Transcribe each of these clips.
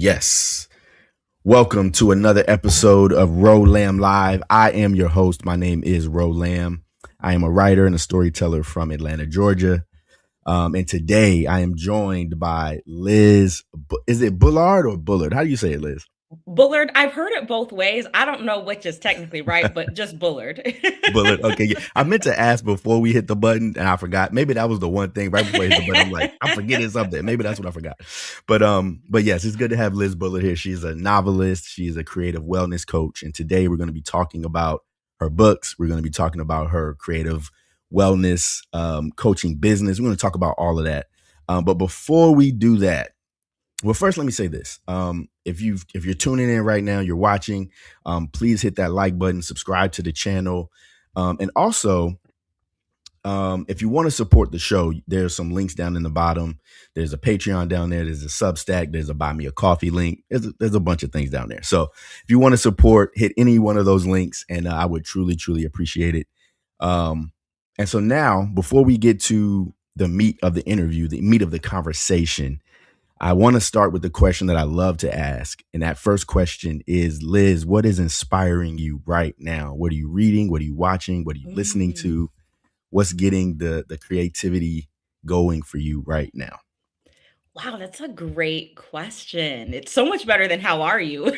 Yes. Welcome to another episode of Ro Lamb Live. I am your host. My name is Ro Lamb. I am a writer and a storyteller from Atlanta, Georgia. And today I am joined by Liz. Is it Bullard or Bullard? How do you say it, Liz? Bullard, I've heard it both ways. I don't know which is technically right, but just Bullard. Bullard. Okay. Yeah. I meant to ask before we hit the button and I forgot. Maybe that was the one thing right before I hit the button. I'm like, I'm forgetting something. Maybe that's what I forgot. But yes, it's good to have Liz Bullard here. She's a novelist. She's a creative wellness coach. And today we're going to be talking about her books. We're going to be talking about her creative wellness coaching business. We're going to talk about all of that. But before we do that, well, first, let me say this. If you're tuning in right now, you're watching, please hit that like button, subscribe to the channel. And also, if you want to support the show, there's some links down in the bottom. There's a Patreon down there. There's a Substack. There's a Buy Me a Coffee link. There's a bunch of things down there. So if you want to support, hit any one of those links, and I would truly, truly appreciate it. And so now, before we get to the meat of the interview, the meat of the conversation, I want to start with the question that I love to ask. And that first question is, Liz, what is inspiring you right now? What are you reading? What are you watching? What are you listening to? What's getting the creativity going for you right now? Wow, that's a great question. It's so much better than how are you?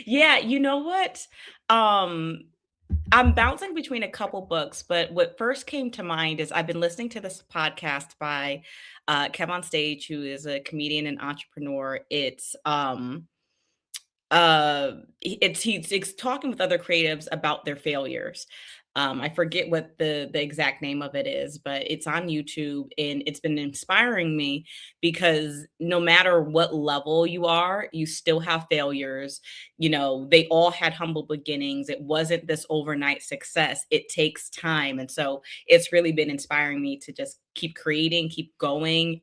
Yeah, you know what? Um, I'm bouncing between a couple books, but what first came to mind is I've been listening to this podcast by Kev on Stage, who is a comedian and entrepreneur. He's talking with other creatives about their failures. I forget what the exact name of it is, but it's on YouTube and it's been inspiring me because no matter what level you are, you still have failures. You know, they all had humble beginnings. It wasn't this overnight success. It takes time. And so it's really been inspiring me to just keep creating, keep going,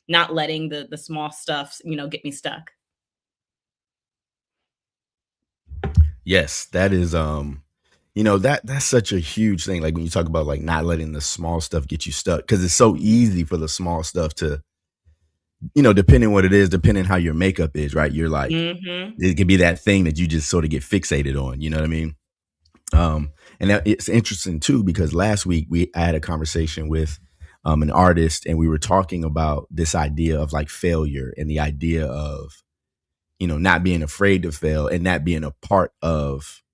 not letting the small stuff, get me stuck. Yes, that is that's such a huge thing. Like when you talk about like not letting the small stuff get you stuck, because it's so easy for the small stuff to, depending what it is, depending how your makeup is, right? You're like, Hmm. it could be that thing that you just sort of get fixated on, you know what I mean? And it's interesting too, because last week I had a conversation with an artist and we were talking about this idea of like failure and the idea of, not being afraid to fail and that being a part of,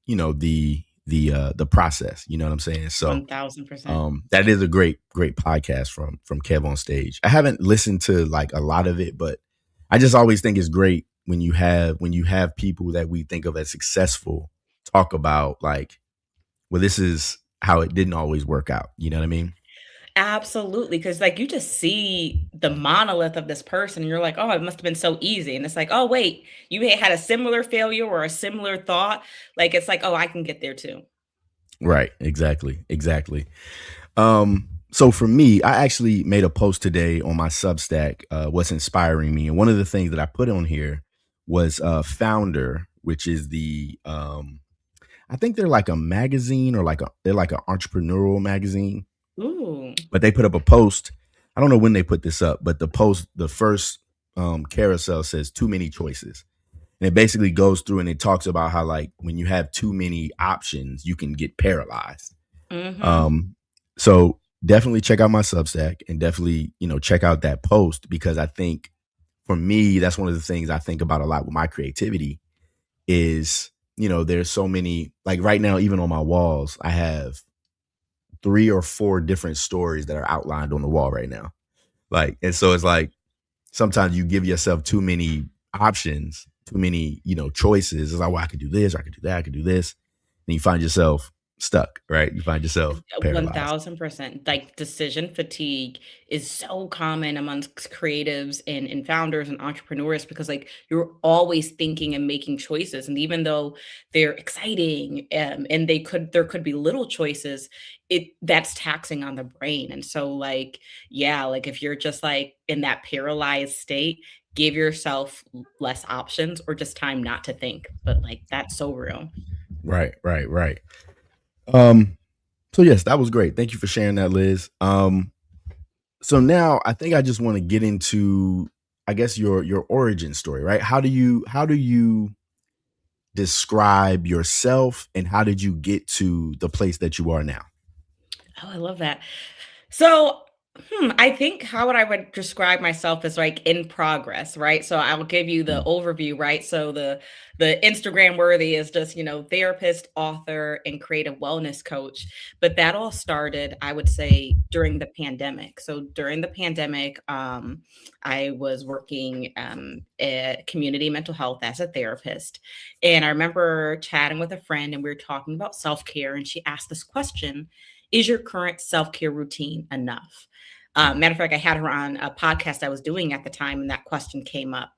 the process, you know what I'm saying? So 1000%. that is a great podcast from Kev on Stage. I haven't listened to like a lot of it, but I just always think it's great when you have people that we think of as successful talk about like, well, this is how it didn't always work out. You know what I mean? Absolutely, because like, you just see the monolith of this person, and you're like, "Oh, it must have been so easy," and it's like, "Oh, wait, you had a similar failure or a similar thought." Like, it's like, "Oh, I can get there too." Right. Exactly. So for me, I actually made a post today on my Substack, what's inspiring me. And one of the things that I put on here was Founder, which is I think they're like a magazine or they're like an entrepreneurial magazine, Ooh. but they put up a post. I don't know when they put this up, but the first carousel says too many choices. And it basically goes through and it talks about how like when you have too many options, you can get paralyzed. Mhm. So definitely check out my Substack and definitely, check out that post because I think for me, that's one of the things I think about a lot with my creativity is, there's so many, like right now, even on my walls, I have 3 or 4 different stories that are outlined on the wall right now. Like, and so it's like sometimes you give yourself too many options, too many, choices. It's like, well, I could do this, or I could do that, I could do this. And you find yourself stuck, right? You find yourself paralyzed. 1000%. Like, decision fatigue is so common amongst creatives and founders and entrepreneurs because, like, you're always thinking and making choices, and even though they're exciting, and there could be little choices, that's taxing on the brain, and so, like, yeah, like, if you're just, like, in that paralyzed state, give yourself less options or just time not to think, but, like, that's so real. Right. Um, so yes, that was great. Thank you for sharing that, Liz. So now I think I just want to get into I guess your origin story, right? How do you describe yourself, and how did you get to the place that you are now? Oh, I love that. So, I think how would I would describe myself as like in progress, right? So I will give you the Mm, overview, right? So the Instagram worthy is just, therapist, author, and creative wellness coach. But that all started, I would say, during the pandemic. So during the pandemic, I was working at community mental health as a therapist. And I remember chatting with a friend and we were talking about self-care, and she asked this question: is your current self-care routine enough? Matter of fact, I had her on a podcast I was doing at the time, and that question came up.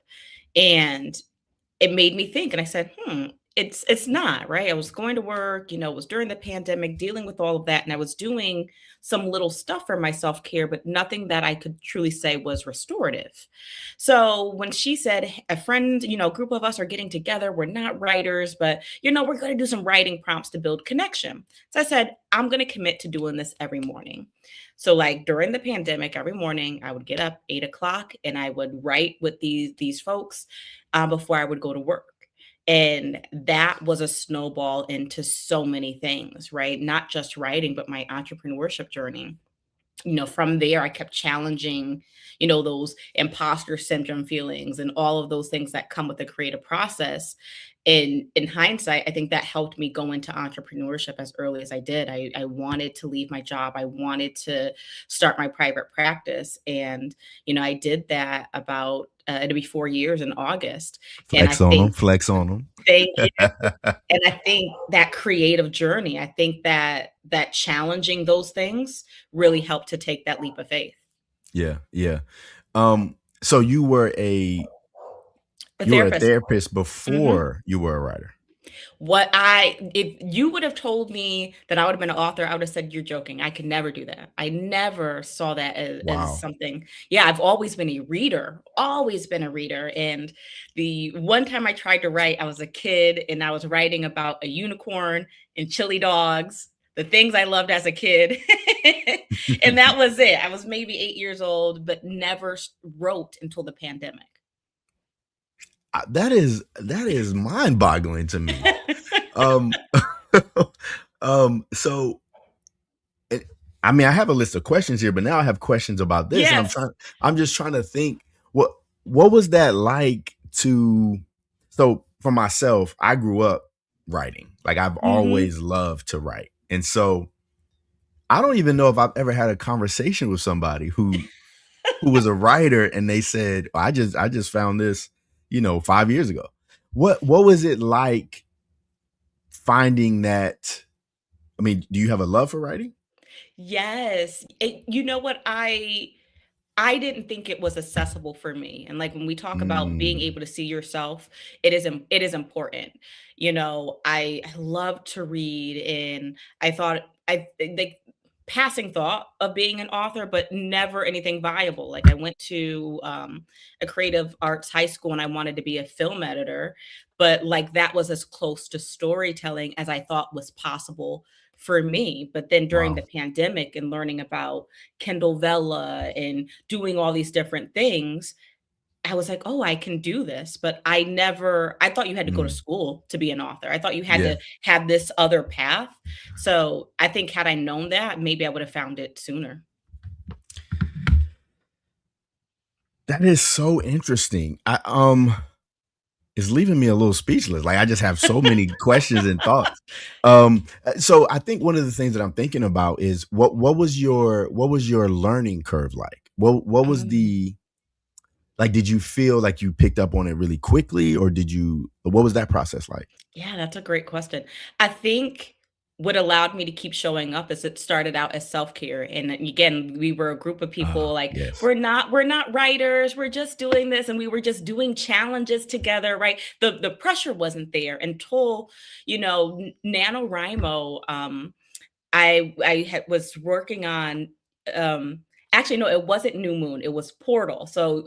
And it made me think, and I said, it's not, right? I was going to work, it was during the pandemic, dealing with all of that, and I was doing some little stuff for my self-care, but nothing that I could truly say was restorative. So when she said, a friend, group of us are getting together, we're not writers, but we're going to do some writing prompts to build connection. So I said, I'm going to commit to doing this every morning. So like during the pandemic, every morning I would get up 8 o'clock and I would write with these folks before I would go to work. And that was a snowball into so many things, right? Not just writing, but my entrepreneurship journey. From there, I kept challenging, those imposter syndrome feelings and all of those things that come with the creative process. And in hindsight, I think that helped me go into entrepreneurship as early as I did. I wanted to leave my job. I wanted to start my private practice. And, I did that about, it'll be 4 years in August. And I Flex on them, think, flex on them. thank you. And I think that creative journey, I think that challenging those things really helped to take that leap of faith. Yeah, yeah. So The you were a therapist. therapist Mhm. before you were a writer. If you would have told me that I would have been an author, I would have said, "You're joking. I could never do that." I never saw that as Wow. something. Yeah, I've always been a reader, always been a reader. And the one time I tried to write, I was a kid and I was writing about a unicorn and chili dogs, the things I loved as a kid. And that was it. I was maybe 8 years old, but never wrote until the pandemic. That is mind-boggling to me. Um, so it, I mean, I have a list of questions here, but now I have questions about this, and Yes. I'm just trying to think what was that like to. So for myself, I grew up writing. Like I've Mhm. always loved to write, and so I don't even know if I've ever had a conversation with somebody who was a writer, and they said, I just found this, 5 years ago. What was it like finding that? I mean, do you have a love for writing? Yes. You know what? I didn't think it was accessible for me. And like when we talk about being Mm, able to see yourself, it is important. I love to read, and I thought like passing thought of being an author, but never anything viable. Like I went to a creative arts high school and I wanted to be a film editor, but like that was as close to storytelling as I thought was possible for me. But then during wow. the pandemic and learning about Kindle Vella and doing all these different things, I was like, "Oh, I can do this." But I thought you had to go to Mm, school to be an author. I thought you had yeah. to have this other path. So, I think had I known that, maybe I would have found it sooner. That is so interesting. It's leaving me a little speechless. Like I just have so many questions and thoughts. So I think one of the things that I'm thinking about is what was your learning curve like? What was Um, the like? Did you feel like you picked up on it really quickly, or what was that process like? Yeah, that's a great question. I think what allowed me to keep showing up is it started out as self-care. And then again, we were a group of people like Yes. we're not writers, we're just doing this, and we were just doing challenges together, right? The pressure wasn't there until, NaNoWriMo. Was working on, um actually, no, it wasn't New Moon, it was Portal. So,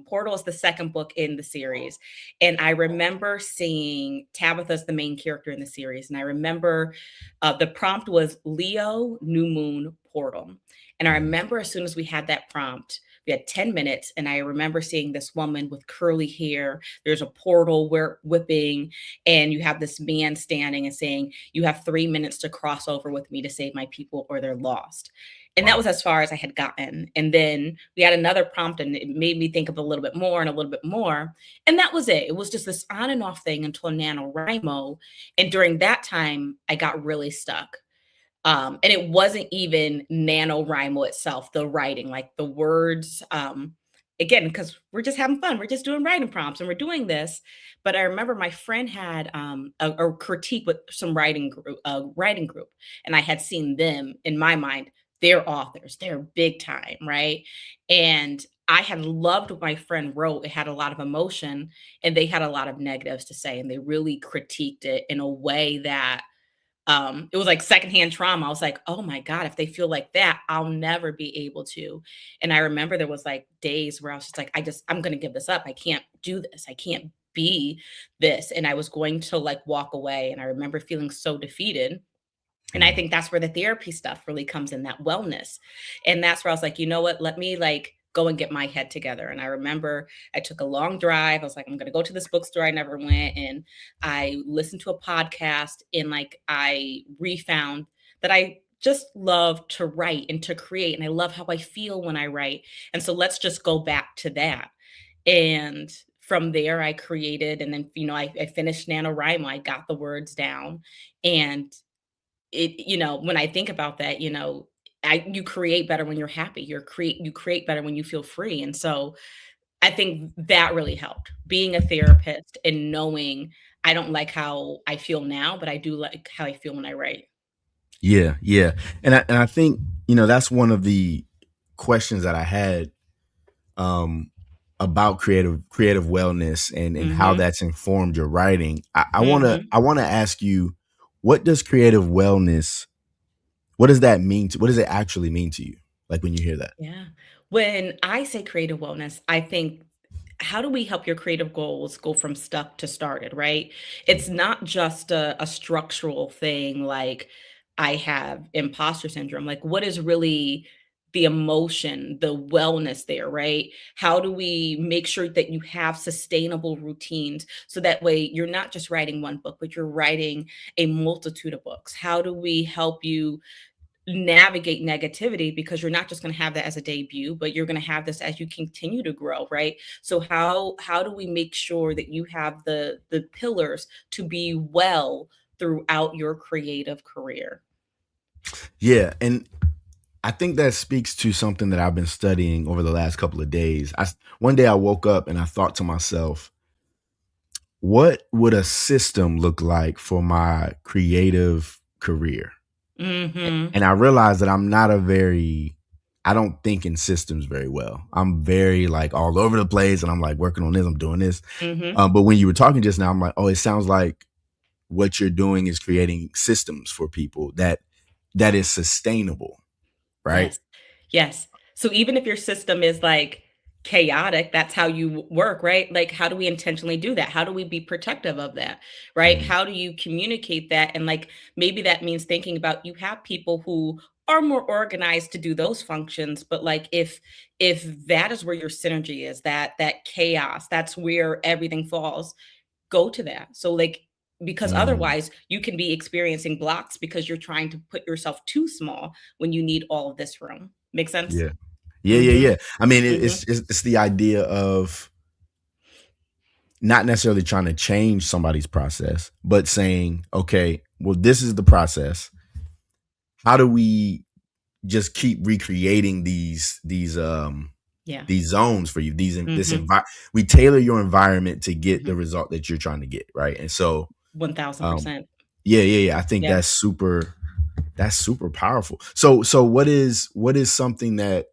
Portal is the second book in the series, and I remember seeing Tabitha's the main character in the series, and I remember, the prompt was Leo, New Moon, Portal, and I Mm, remember as soon as we had that prompt, we had 10 minutes. And I remember seeing this woman with curly hair. There's a portal where whipping, and you have this man standing and saying, "You have 3 minutes to cross over with me to save my people or they're lost." And that Wow. was as far as I had gotten. And then we had another prompt, and it made me think of a little bit more and a little bit more. And that was it. It was just this on and off thing until NaNoWriMo. And during that time, I got really stuck. And it wasn't even NaNoWriMo itself, the writing, like the words. Again, because we're just having fun. We're just doing writing prompts and we're doing this. But I remember my friend had a critique with some writing group, and I had seen them in my mind. They're authors. They're big time, right? And I had loved what my friend wrote. It had a lot of emotion, and they had a lot of negatives to say, and they really critiqued it in a way that it was like secondhand trauma. I was like, "Oh my god, if they feel like that, I'll never be able to." And I remember there was like days where I was just like, I'm going to give this up. I can't do this. I can't be this." And I was going to like walk away, and I remember feeling so defeated. And I Mm, think that's where the therapy stuff really comes in, that wellness. And that's where I was like, "You know what? Let me like go and get my head together." And I remember I took a long drive. I was like, "I'm going to go to this bookstore I never went." And I listened to a podcast, and like I refound that I just love to write and to create. And I love how I feel when I write. And so let's just go back to that. And from there, I created, and then, I finished NaNoWriMo. I got the words down. And when I think about that, you create better when you're happy. You create better when you feel free. And so I think that really helped, being a therapist and knowing I don't like how I feel now, but I do like how I feel when I write. yeah, yeah. And I think, that's one of the questions that I had um about creative wellness and how Mhm. that's informed your writing. I wanna Mhm. I wanna ask you, what does creative wellness, what does it actually mean to you? Like when you hear that? Yeah. When I say creative wellness, I think, how do we help your creative goals go from stuck to started, right? It's not just a structural thing like I have imposter syndrome. Like, what is really the emotion, the wellness there, right? How do we make sure that you have sustainable routines so that way you're not just writing one book, but you're writing a multitude of books? How do we help you navigate negativity, because you're not just going to have that as a debut, but you're going to have this as you continue to grow, right? So how do we make sure that you have the pillars to be well throughout your creative career? Yeah, and I think that speaks to something that I've been studying over the last couple of days. One day I woke up and I thought to myself, what would a system look like for my creative career? Mhm. And I realized that I don't think in systems very well. I'm very like all over the place, and I'm like working on this, I'm doing this. Mhm. But when you were talking just now, I'm like, oh, it sounds like what you're doing is creating systems for people that is sustainable, right? Yes. Yes. So even if your system is like chaotic, that's how you work, right? Like, how do we intentionally do that? How do we be protective of that? Right? Mm, How do you communicate that? And like, maybe that means thinking about, you have people who are more organized to do those functions, but like if that is where your synergy is, that chaos, that's where everything falls, go to that. So like, because mm, otherwise you can be experiencing blocks because you're trying to put yourself too small when you need all of this room. Make sense? yeah, yeah, yeah, Mhm. yeah. I mean, Mhm. it's the idea of not necessarily trying to change somebody's process, but saying, okay, well, this is the process. How do we just keep recreating Yeah. these zones for you? Mhm. We tailor your environment to get the Mhm. result that you're trying to get, right? And so, um, 1000%. yeah, yeah, yeah. I think Yeah. that's super powerful. So what is something that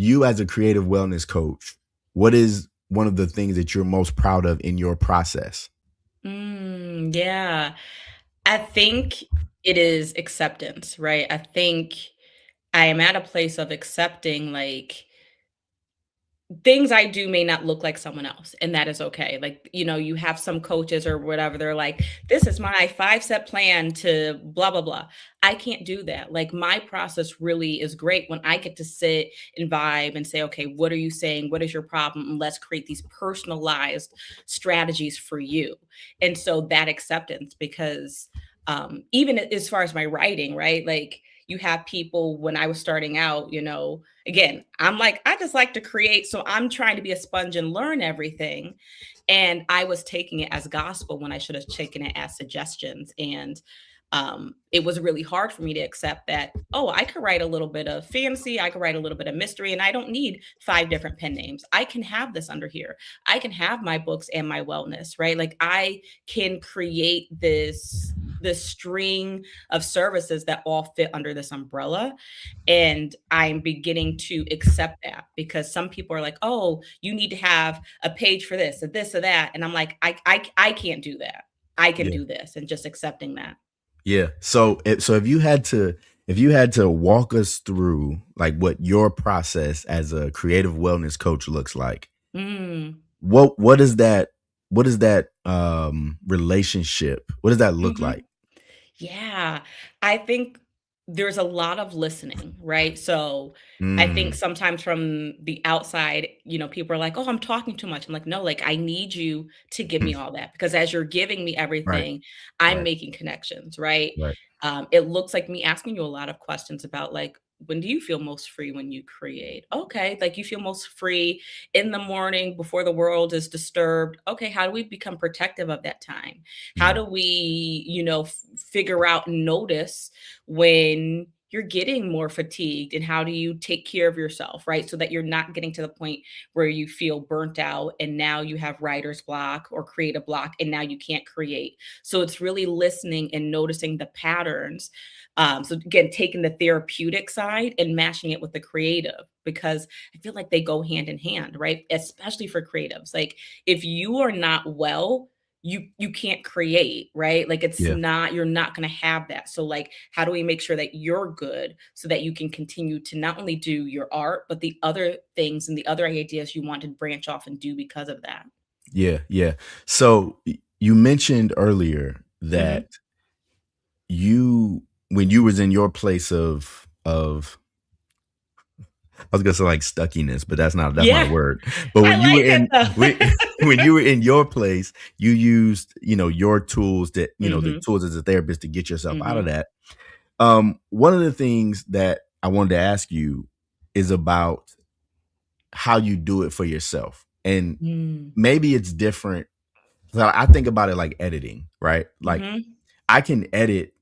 you as a creative wellness coach, what is one of the things that you're most proud of in your process? Yeah. I think it is acceptance, right? I think I am at a place of accepting, like, things I do may not look like someone else, and that is okay. Like, you have some coaches or whatever, they're like, this is my 5-step plan to blah, blah, blah. I can't do that. Like, my process really is great when I get to sit and vibe and say, okay, what are you saying? What is your problem? And let's create these personalized strategies for you. And so that acceptance, because even as far as my writing, right? Like, you have people when I was starting out, again, I'm like, I just like to create. So I'm trying to be a sponge and learn everything. And I was taking it as gospel when I should have taken it as suggestions. And it was really hard for me to accept that, oh, I could write a little bit of fantasy, I could write a little bit of mystery, and I don't need 5 different pen names. I can have this under here. I can have my books and my wellness, right? Like, I can create this string of services that all fit under this umbrella. And I'm beginning to accept that, because some people are like, oh, you need to have a page for this or this or that. And I'm like, I can't do that. I can Yeah. do this, and just accepting that. Yeah. So if you had to walk us through like what your process as a creative wellness coach looks like, Mm. what is that relationship? What does that look Mhm. like? Yeah, I think there's a lot of listening, right? So I think Mm, sometimes from the outside, people are like, oh, I'm talking too much. I'm like, no, like, I need you to give me all that, because as you're giving me right, everything, I'm right, making connections, right? right. It looks like me asking you a lot of questions about, like, when do you feel most free when you create? Okay, like, you feel most free in the morning before the world is disturbed. Okay, how do we become protective of that time? How Mm, do we, figure out and notice when you're getting more fatigued, and how do you take care of yourself, right? So that you're not getting to the point where you feel burnt out and now you have writer's block or creative block and now you can't create. So it's really listening and noticing the patterns. So again, taking the therapeutic side and mashing it with the creative, because I feel like they go hand in hand, right? Especially for creatives. Like, if you are not well, you can't create, right? Like, it's yeah, not, you're not going to have that. So, like, how do we make sure that you're good so that you can continue to not only do your art, but the other things and the other ideas you want to branch off and do because of that? yeah, yeah. So you mentioned earlier that Hmm. you when you was in your place of I was gonna say like stuckiness, but that's not a Yeah, word. But I when you were like it in when, though. when you were in your place, you used, your tools that, the Hmm. tools as a therapist to get yourself out of Hmm. that. One of the things that I wanted to ask you is about how you do it for yourself. And Mm. maybe it's different. So I think about it like editing, right? Like Mhm. I can edit,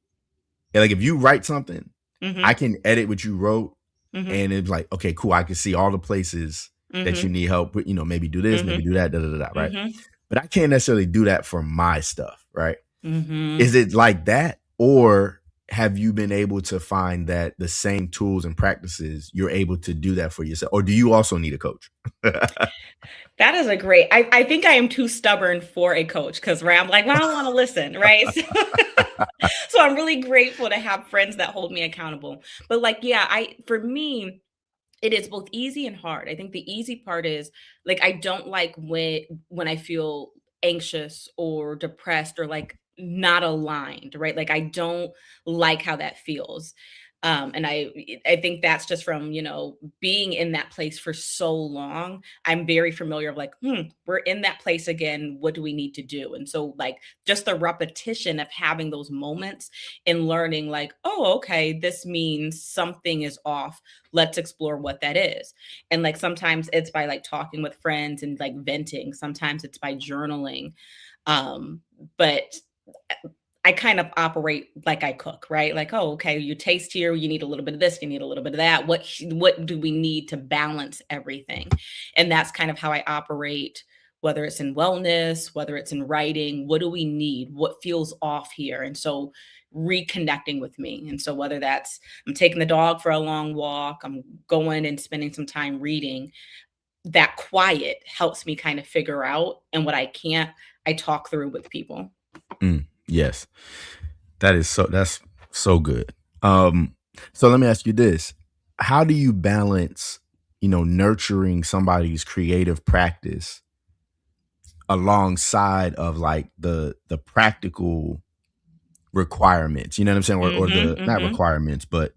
like if you write something, I Mhm. can edit what you wrote Mhm. and it's like, okay, cool. I can see all the places that you Mhm. need help with, maybe do this, maybe Mhm. do that, da da da, da, right? Mhm. But I can't necessarily do that for my stuff, right? Is Mhm. it like that? Or have you been able to find that the same tools and practices you're able to do that for yourself? Or do you also need a coach? That is a great, I think I am too stubborn for a coach, because where I'm like, "Well, I don't wanna listen," right? So I'm really grateful to have friends that hold me accountable. But, like, yeah, I for me, it is both easy and hard. I think the easy part is, like, I don't like when I feel anxious or depressed or, like, not aligned, right? Like, I don't like how that feels. And I think that's just from, being in that place for so long. I'm very familiar of, like, we're in that place again. What do we need to do? And so, like, just the repetition of having those moments and learning, like, oh, okay, this means something is off, let's explore what that is. And, like, sometimes it's by, like, talking with friends and, like, venting, sometimes it's by journaling. But I kind of operate like I cook, right? Like, oh, okay, you taste here, you need a little bit of this, you need a little bit of that. What do we need to balance everything? And that's kind of how I operate, whether it's in wellness, whether it's in writing. What do we need? What feels off here? And so, reconnecting with me. And so, whether that's I'm taking the dog for a long walk, I'm going and spending some time reading, that quiet helps me kind of figure out. And what I can't, I talk through with people. Yes. That's so good. So let me ask you this. How do you balance, nurturing somebody's creative practice alongside of like the practical requirements, you know what I'm saying? Or Mhm, the not mhm, requirements, but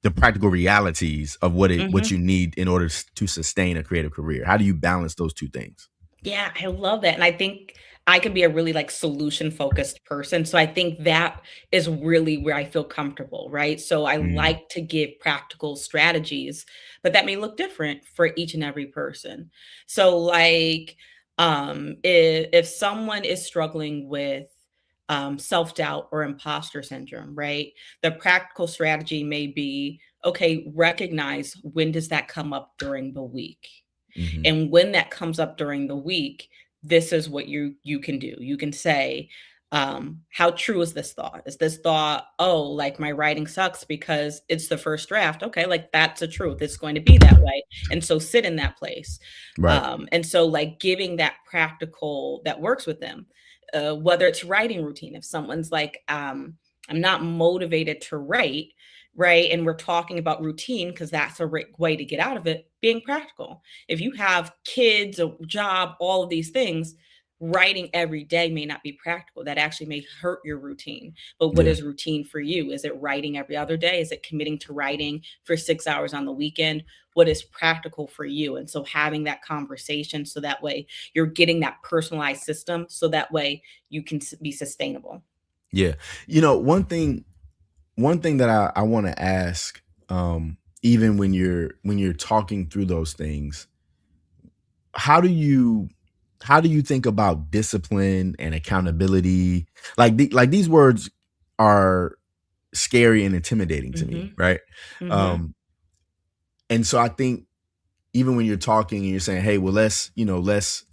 the practical realities of what mhm. you need in order to sustain a creative career. How do you balance those two things? Yeah, I love that, and I think I could be a really, like, solution-focused person, so I think that is really where I feel comfortable, right? So I Mm, like to give practical strategies, but that may look different for each and every person. So, like, if someone is struggling with, self-doubt or imposter syndrome, right? The practical strategy may be, okay, recognize when does that come up during the week? mhm. And when that comes up during the week, this is what you can do. You can say, how true is this thought? Is this thought, oh, like my writing sucks because it's the first draft? Okay, like that's a truth. It's going to be that way. And so sit in that place. Right. And so like giving that practical that works with them, whether it's writing routine, if someone's like, I'm not motivated to write, right? And we're talking about routine because that's a way to get out of it, being practical. If you have kids, a job, all of these things, writing every day may not be practical. That actually may hurt your routine. But what Yeah. is routine for you? Is it writing every other day? Is it committing to writing for 6 hours on the weekend? What is practical for you? And so having that conversation so that way you're getting that personalized system so that way you can be sustainable. Yeah. One thing that I want to ask, even when you're talking through those things, how do you how do you think about discipline and accountability? Like these words are scary and intimidating to me, Mhm. right? Mhm. Um, and so I think even when you're talking and you're saying, "Hey, well, let's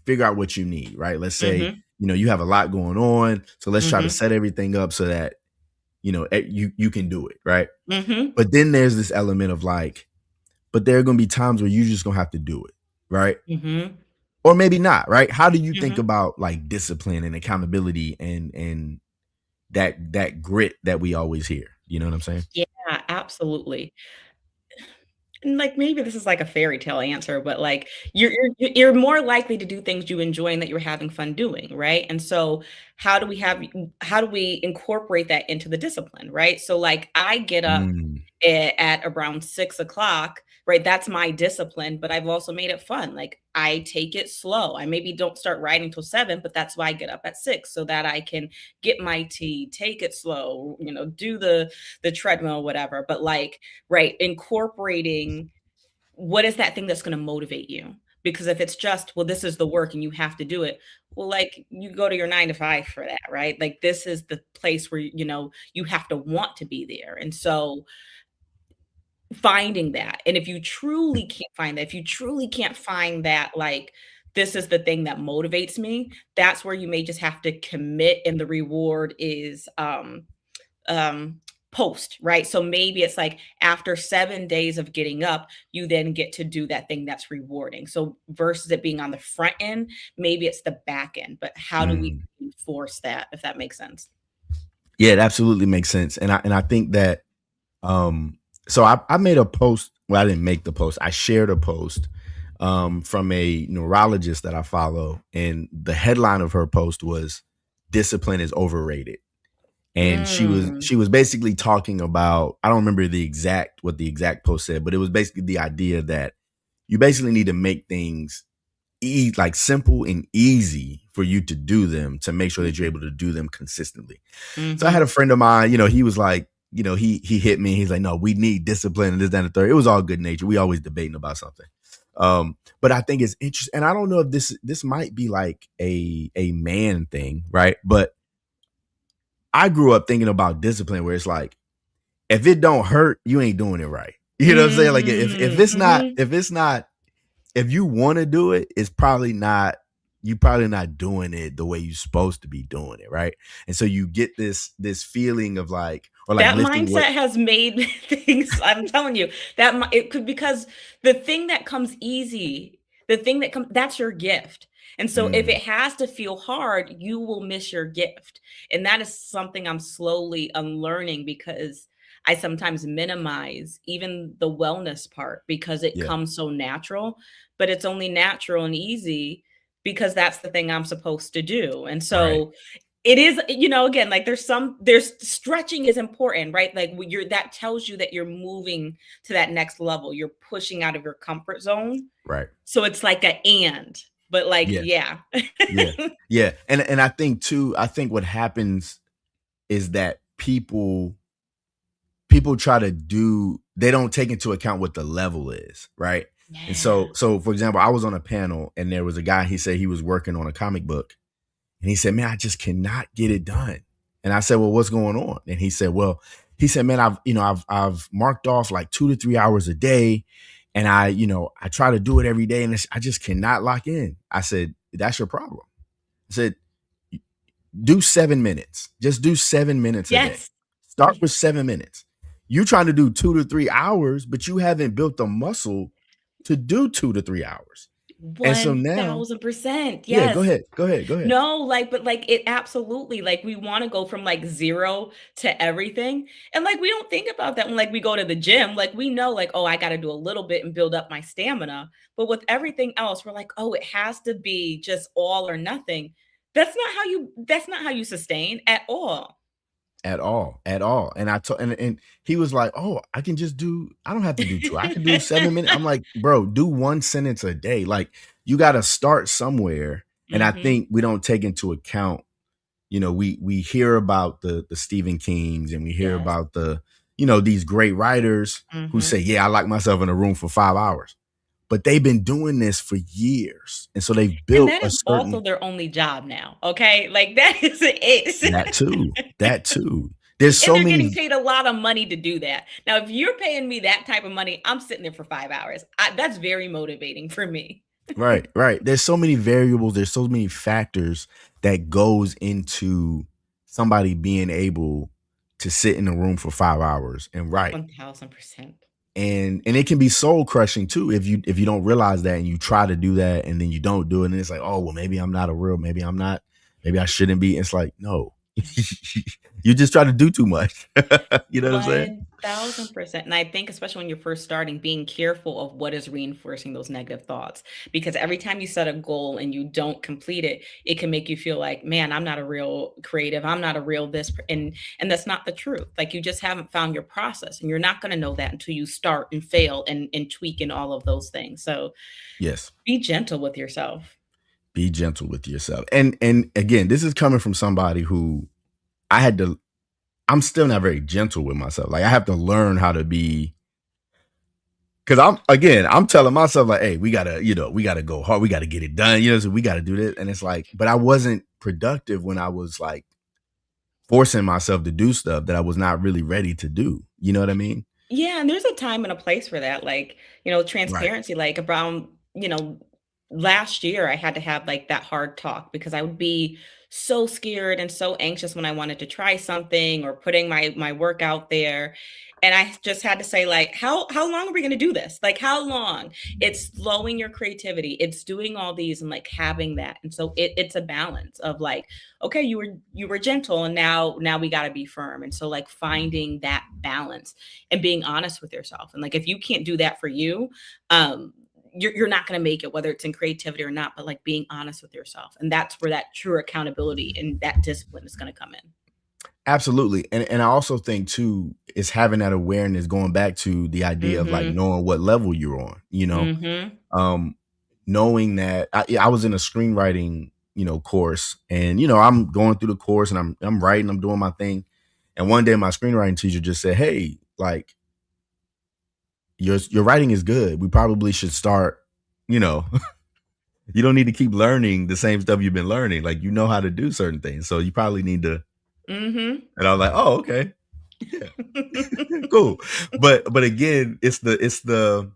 figure out what you need," right? Let's say, Mhm. you have a lot going on, so let's try to Mhm. set everything up so that you can do it, right? Mhm. But then there's this element of like, but there are going to be times where you just gonna have to do it, right? Mhm. Or maybe not, right? How do you think Mhm. about like discipline and accountability and that grit that we always hear? You know what I'm saying? Yeah, absolutely. And, like, maybe this is like a fairy tale answer, but, like, you're more likely to do things you enjoy and that you're having fun doing, right? And so, how do we incorporate that into the discipline, right? So, like, I get up Mm, at around 6 o'clock, right? That's my discipline, but I've also made it fun. Like I take it slow. I maybe don't start writing till 7, but that's why I get up at 6 so that I can get my tea, take it slow, do the treadmill, whatever. But like, right, incorporating what is that thing that's going to motivate you? Because if it's just, well, this is the work and you have to do it, well, like you go to your 9 to 5 for that, right? Like this is the place where you have to want to be there. And so finding that, and if you truly can't find that, if you truly can't find that, like, this is the thing that motivates me, that's where you may just have to commit, and the reward is, um, post, right? So maybe it's like after 7 days of getting up, you then get to do that thing that's rewarding. So versus it being on the front end, maybe it's the back end, but how do we mm. enforce that, if that makes sense? Yeah, it absolutely makes sense. And I think that um so I made a post. Well, I didn't make the post. I shared a post from a neurologist that I follow, and the headline of her post was "Discipline is overrated." And she was Mm, she was basically talking about, I don't remember what the exact post said, but it was basically the idea that you basically need to make things like simple and easy for you to do them to make sure that you're mhm, able to do them consistently. So I had a mhm, friend of mine, he was like, he hit me. He's like, no, we need discipline and this, that, and the third. It was all good nature. We always debating about something. But I think it's interesting, and I don't know if this might be like a man thing, right? But I grew up thinking about discipline where it's like, if it don't hurt, you ain't doing it right. You know what I'm saying? Like if mm, it's not mhm. if it's not if you want to do it, it's probably not you probably not doing it the way you're supposed to be doing it, right? And so you get this feeling of like, or like That lifting what. mindset has made things, I'm telling you, it could, because the thing that comes easy, the thing that comes, that's your gift. And so if Mm, it has to feel hard, you will miss your gift. And that is something I'm slowly unlearning because I sometimes minimize even the wellness part because it Yeah. comes so natural, but it's only natural and easy because that's the thing I'm supposed to do. And Right. so it is, again, like there's stretching is important, right? Like you're that tells you that you're moving to that next level. You're pushing out of your comfort zone. Right. So it's like but like, Yeah. yeah. Yeah. Yeah. And I think too, I think what happens is that people try to do, they don't take into account what the level is, right? And Yeah. so for example, I was on a panel and there was a guy, he said he was working on a comic book and he said, "Man, I just cannot get it done." And I said, "Well, what's going on?" And he said, "Well, he said, man, I've marked off like 2 to 3 hours a day and I try to do it every day and I just cannot lock in." I said, "That's your problem." I said, "Do 7 minutes. Just do 7 minutes a day. Yes. Start with 7 minutes. You're trying to do 2 to 3 hours, but you haven't built the muscle to do 2 to 3 hours." And so now, 1000%. yeah, go Yes. ahead. Go ahead. Go ahead. No, like, but like it absolutely like we want to go from like zero to everything. And like we don't think about that when like we go to the gym. Like we know, like, oh, I got to do a little bit and build up my stamina. But with everything else, we're like, oh, it has to be just all or nothing. That's not how you sustain at all. At all. And I told, and he was like, "Oh, I can just do. I don't have to do two. I can do 7 minutes." I'm like, "Bro, do one sentence a day. Like, you got to start somewhere." And I Mhm. think we don't take into account. We hear about the Stephen Kings and we hear Yes. about these great writers who say, Mhm. "Yeah, I lock myself in a room for 5 hours," but they've been doing this for years, and so they've And built that a is also certain. their only job now, okay? Like, that is That it. too. That too. There's And so they're getting many. paid a lot of money to do that. Now, if you're paying me that type of money, I'm sitting there for 5 hours. That's very motivating for me. Right, right. There's so many variables, there's so many factors that goes into somebody being able to sit in a room for 5 hours and write. 1000%. And it can be soul crushing too if you don't realize that and you try to do that and then you don't do it and it's like, "Oh, well, maybe I'm not a real, maybe I'm not, maybe I shouldn't be." It's like, no. You just try to do too much. You know what I'm saying? 1000%. And I think, especially when you're first starting, being careful of what is reinforcing those negative thoughts. Because every time you set a goal and you don't complete it, it can make you feel like, man, I'm not a real creative. I'm not a real this. And that's not the truth. Like you just haven't found your process. And you're not going to know that until you start and fail and tweak and all of those things. So Yes. be gentle with yourself. Be gentle with yourself. And again, this is coming from somebody who I had to I'm still not very gentle with myself. Like I have to learn how to be, because I'm telling myself like, "Hey, we gotta go hard, we gotta get it done, so we gotta do this." And it's like, but I wasn't productive when I was like forcing myself to do stuff that I was not really ready to do. You know what I mean? Yeah, and there's a time and a place for that, like, Right. transparency, like, around, last year, I had to have, like, that hard talk because I would be so scared and so anxious when I wanted to try something or putting my work out there, and I just had to say, like, "How long are we gonna do this? Like, how long?" It's slowing your creativity, it's doing all these and, like, having that, and so it's a balance of, like, "Okay, you were gentle, and now we gotta be firm," and so, like, finding that balance and being honest with yourself. And like if you can't do that for you, you're not going to make it, whether it's in creativity or not. But like being honest with yourself, and that's where that true accountability and that discipline is going to come in. Absolutely. And I also think too is having that awareness, going back to the idea of like Mm-hmm. knowing what level you're on. Mm-hmm. Um, knowing that I was in a screenwriting, course, and I'm going through the course and I'm writing, I'm doing my thing. And one day my screenwriting teacher just said, "Hey, like your writing is good. We probably should start, you know, you don't need to keep learning the same stuff you've been learning. Like you know how to do certain things. So you probably need to." Mm-hmm. And I was like, "Oh, okay. Yeah, cool." But again, it's the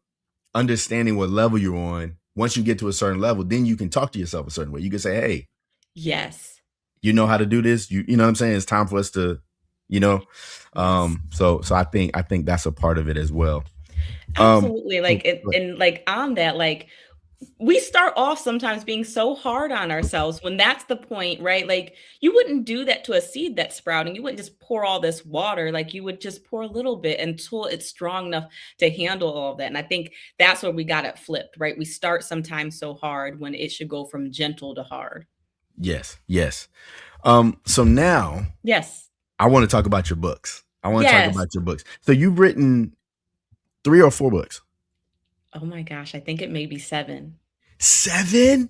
understanding what level you're on. Once you get to a certain level, then you can talk to yourself a certain way. You can say, "Hey, Yes. you know how to do this. You know what I'm saying? It's time for us to, you know." Yes. So I think that's a part of it as well. Um, Absolutely. oh, Like it, but and like on that, like we start off sometimes being so hard on ourselves when that's the point, right? Like you wouldn't do that to a seed that's sprouting. You wouldn't just pour all this water. Like you would just pour a little bit until it's strong enough to handle all of that. And I think that's where we got it flipped, right? We start sometimes so hard when it should go from gentle to hard. Yes, yes. So now Yes. I want to talk about your books. I want to talk Yes. about your books. So you've written 3 or 4 books? Oh my gosh, I think it may be 7. 7?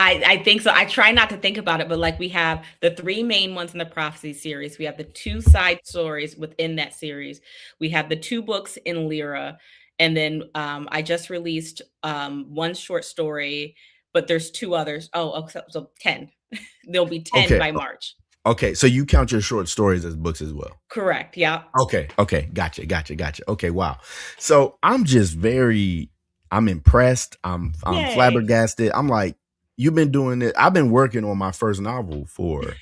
I think so. I try not to think about it, but like we have the 3 main ones in the prophecy series. We have the 2 side stories within that series. We have the 2 books in Lyra, and then I just released 1 short story, but there's 2 others. Oh, so 10. There'll be 10 Okay. by March. Okay. So you count your short stories as books as well. Correct. Yeah. Okay. Okay. Gotcha. Okay. Wow. So I'm impressed. I'm Yay. flabbergasted. I'm like, you've been doing it. I've been working on my first novel for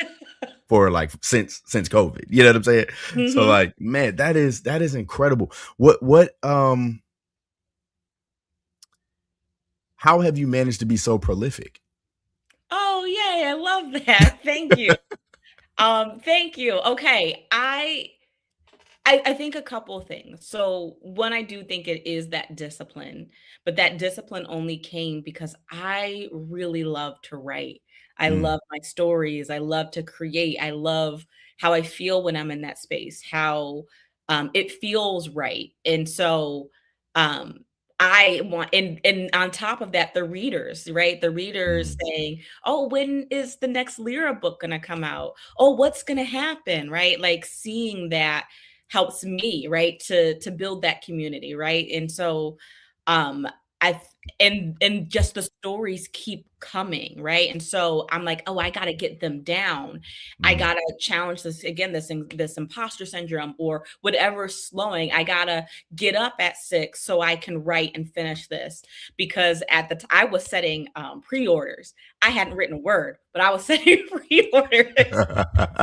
like since COVID. You know what I'm saying? So Mhm. like, man, that is incredible. What how have you managed to be so prolific? Oh, yay. I love that. Thank you. Thank you. Okay. I think a couple of things. So, one, I do think it is that discipline, but that discipline only came because I really love to write. I Mm, love my stories. I love to create. I love how I feel when I'm in that space, how it feels right. And so, um, I want, and on top of that, the readers, right? The readers mm, saying, "Oh, when is the next Lyra book going to come out? Oh, what's going to happen?" Right? Like seeing that helps me, right, to build that community, right? And so um I th- and just the stories keep coming, right? And so I'm like, oh, I got to get them down. I mm. got to challenge this again, this imposter syndrome or whatever's slowing. I got to get up at 6 so I can write and finish this because at the I was setting pre-orders. I hadn't written a word, but I was setting pre-orders.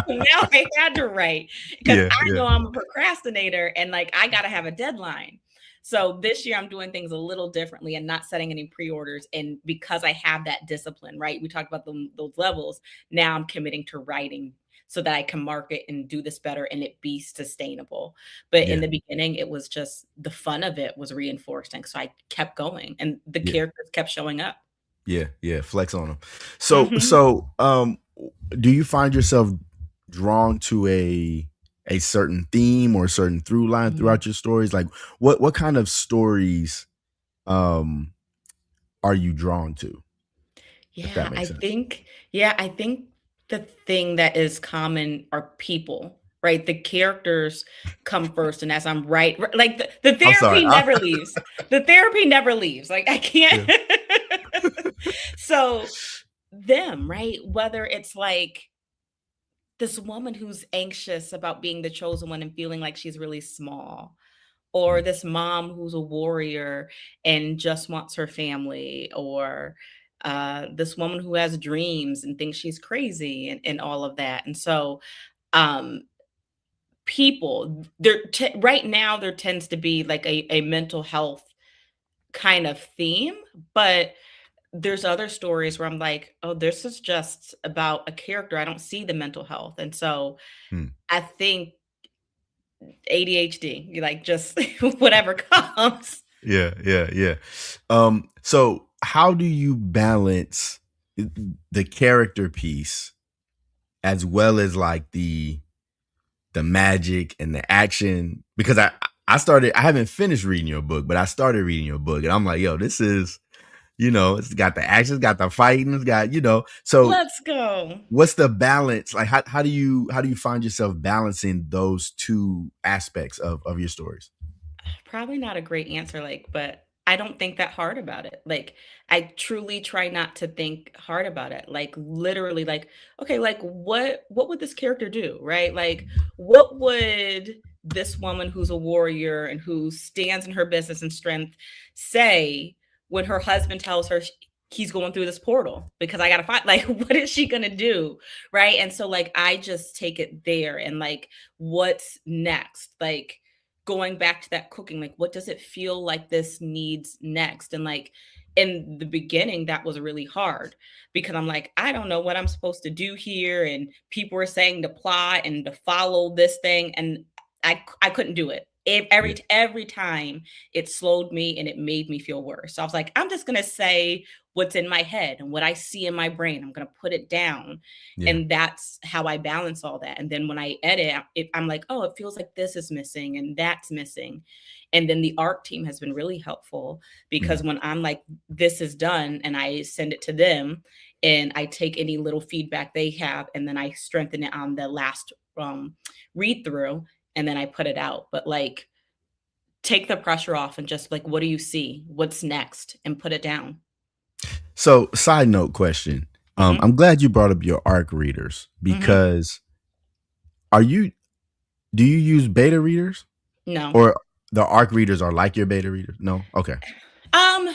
Now I had to write because Yeah, I yeah, know I'm a procrastinator and like I gotta have a deadline. So this year I'm doing things a little differently and not setting any pre-orders. And because I have that discipline, right? We talked about those levels. Now I'm committing to writing so that I can market and do this better and it be sustainable. But in yeah, the beginning, it was just the fun of it was reinforcing. So I kept going and the yeah, characters kept showing up. yeah. Flex on them. So, Mhm. so, do you find yourself drawn to a certain theme or a certain through line Mhm. throughout your stories? Like, what kind of stories um are you drawn to? If that Yeah, makes sense. I think the thing that is common are people, right? The characters come first, and as I'm like the I'm sorry. therapy never leaves. The therapy never leaves. Like I can't. Yeah. So them, right? Whether it's like this woman who's anxious about being the chosen one and feeling like she's really small, or Mm, this mom who's a warrior and just wants her family, or this woman who has dreams and thinks she's crazy and all of that. And so, um, people right now there tends to be like a mental health kind of theme, but there's other stories where I'm like, oh, this is just about a character. I don't see the mental health. And so mm. I think ADHD, you like just whatever comes. Yeah. So how do you balance the character piece as well as like the magic and the action? Because I haven't finished reading your book, but I started reading your book and I'm like, yo, this is, it's got the action, it's got the fighting, it's got, so Let's go. what's the balance? Like how do you find yourself balancing those two aspects of your stories? Probably not a great answer, like, but I don't think that hard about it. Like, I truly try not to think hard about it. Like, literally, like, okay, like, what would this character do, right? Like, what would this woman who's a warrior and who stands in her business and strength say when her husband tells her he's going through this portal because I gotta find like what is she gonna do, right? And so like I just take it there and like what's next, like going back to that cooking, like what does it feel like this needs next? And like in the beginning, that was really hard because I'm like, I don't know what I'm supposed to do here. And people were saying to plot and to follow this thing. And I couldn't do it. Yeah. Every time it slowed me and it made me feel worse. So I was like, I'm just gonna say what's in my head and what I see in my brain. I'm gonna put it down. Yeah. And that's how I balance all that. And then when I edit, I'm like, oh, it feels like this is missing and that's missing. And then the art team has been really helpful because Mhm. when I'm like, this is done, and I send it to them and I take any little feedback they have and then I strengthen it on the last read through and then I put it out. But like, take the pressure off and just like, what do you see? What's next? And put it down. So, side note question. Hmm. I'm glad you brought up your ARC readers Hmm. because are you do you use beta readers No. or the ARC readers are like your beta readers? No. Okay. Um,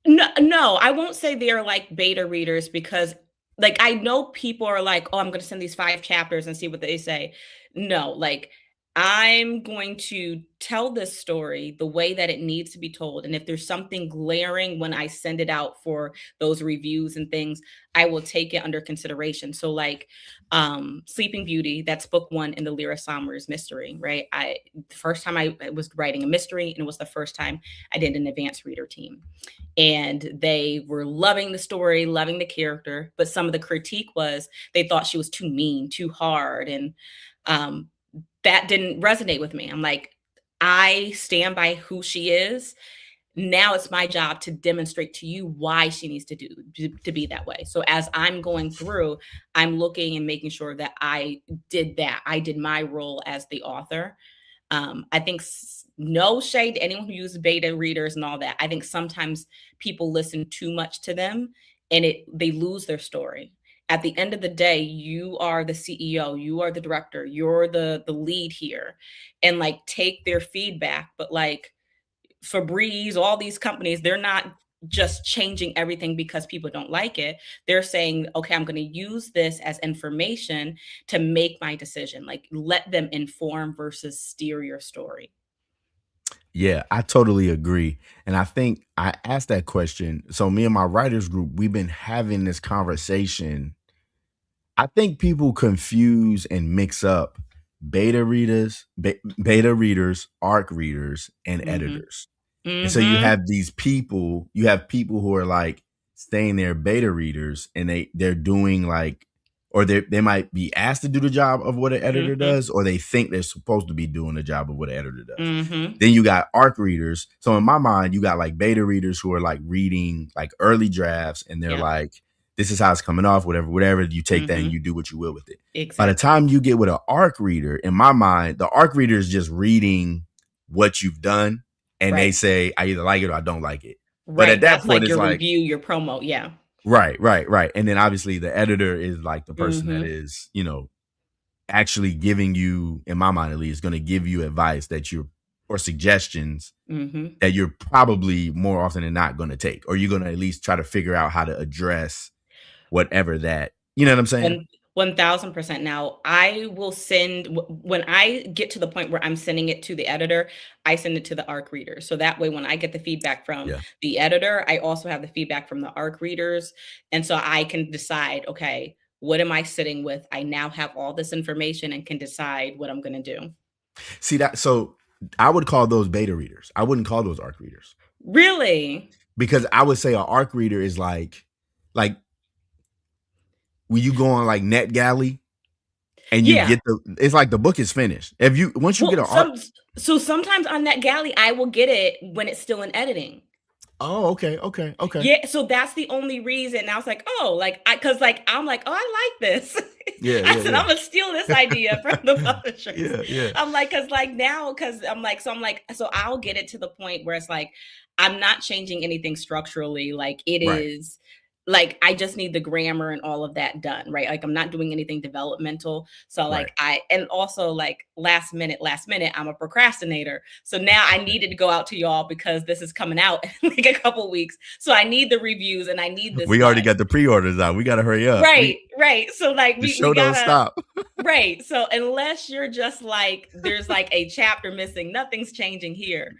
No, no, I won't say they're like beta readers because like I know people are like, "Oh, I'm going to send these 5 chapters and see what they say." No, like I'm going to tell this story the way that it needs to be told. And if there's something glaring when I send it out for those reviews and things, I will take it under consideration. So like Sleeping Beauty, that's book 1 in the Lyra Sommers mystery, right? The first time I was writing a mystery and it was the first time I did an advanced reader team and they were loving the story, loving the character. But some of the critique was they thought she was too mean, too hard. And um, that didn't resonate with me. I'm like, I stand by who she is. Now it's my job to demonstrate to you why she needs to be that way. So as I'm going through, I'm looking and making sure that I did that. I did my role as the author. I think no shade to anyone who uses beta readers and all that. I think sometimes people listen too much to them and they lose their story. At the end of the day, you are the CEO, you are the director, you're the lead here, and like take their feedback. But like Febreze, all these companies, they're not just changing everything because people don't like it. They're saying, okay, I'm going to use this as information to make my decision. Like let them inform versus steer your story. Yeah, I totally agree. And I think I asked that question. So me and my writers group, we've been having this conversation. I think people confuse and mix up beta readers, ARC readers, and Mhm. editors. And so Mhm. you have people who are like saying they're beta readers and they're doing like or they might be asked to do the job of what an editor Mhm. does, or they think they're supposed to be doing the job of what an editor does. Mhm. Then you got ARC readers. So in my mind, you got like beta readers who are like reading like early drafts and they're Yep. like, this is how it's coming off, whatever, you take that and Mhm. you do what you will with it. By the Exactly. time you get with an ARC reader, in my mind, the ARC reader is just reading what you've done and they Right. say, I either like it or I don't like it. But at Right. that That's point, like it's your like, review, your promo. Yeah. right. And then obviously the editor is like the person that Mhm. is, actually giving you, in my mind at least, going to give you advice or suggestions Mhm. that you're probably more often than not going to take, or you're going to at least try to figure out how to address whatever that, you know what I'm saying? One 1000%. Now, I will send when I get to the point where I'm sending it to the editor, I send it to the ARC reader. So that way when I get the feedback from Yeah. the editor, I also have the feedback from the ARC readers, and so I can decide, okay, what am I sitting with? I now have all this information and can decide what I'm gonna do. See that? So I would call those beta readers. I wouldn't call those ARC readers Really? because I would say an ARC reader is like when you go on like NetGalley and you Yeah. get it's like the book is finished. If you once you get Well, an ARC, so sometimes on that galley, I will get it when it's still in editing. oh, okay. Yeah, so that's the only reason. I was like, "Oh," like, cause like, I'm like, "Oh, I like this." Yeah, I yeah, said, yeah. "Imma steal this idea from the publishers." Yeah. I'm like, cause like, now, cause I'm like so I'll get it to the point where it's like, I'm not changing anything structurally, like, it Right, is like, I just need the grammar and all of that done, right? Like, I'm not doing anything developmental, so, right. like, and also, like, last minute, I'm a procrastinator, so now I needed to go out to y'all because this is coming out in, like, a couple weeks, so I need the reviews and I need this We already done. got the pre-orders out. We got to hurry up. Right, right, so, like, The we show don't gotta stop. right, so unless you're just like, there's, like, a chapter missing, nothing's changing here,